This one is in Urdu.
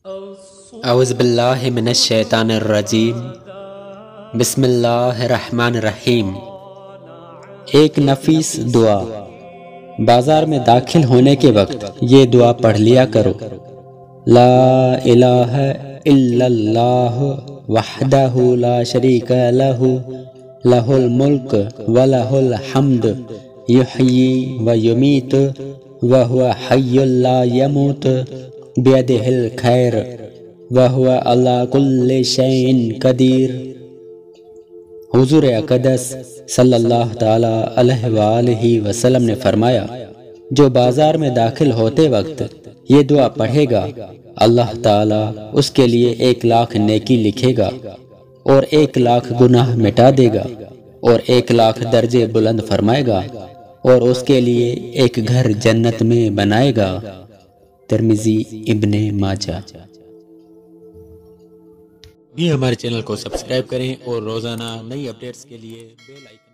اعوذ باللہ من الشیطان الرجیم، بسم اللہ الرحمن الرحیم۔ ایک نفیس دعا۔ بازار میں داخل ہونے کے وقت یہ دعا پڑھ لیا کرو۔ لا الہ الا اللہ وحدہ لا شریک لہ، لہ الملک ولہ الحمد، یحیی و یمیت وہو حی لا یموت، بیدہ الخیر وہو علی کل شیء قدیر۔ حضور اقدس صلی اللہ تعالی علیہ وآلہ وسلم نے فرمایا، جو بازار میں داخل ہوتے وقت یہ دعا پڑھے گا، اللہ تعالی اس کے لیے 1,00,000 نیکی لکھے گا اور 1,00,000 گناہ مٹا دے گا اور 1,00,000 درجے بلند فرمائے گا اور اس کے لیے ایک گھر جنت میں بنائے گا۔ ترمذی، ابن ماجہ۔ بھی ہمارے چینل کو سبسکرائب کریں اور روزانہ نئی اپڈیٹس کے لیے بیل آئیکن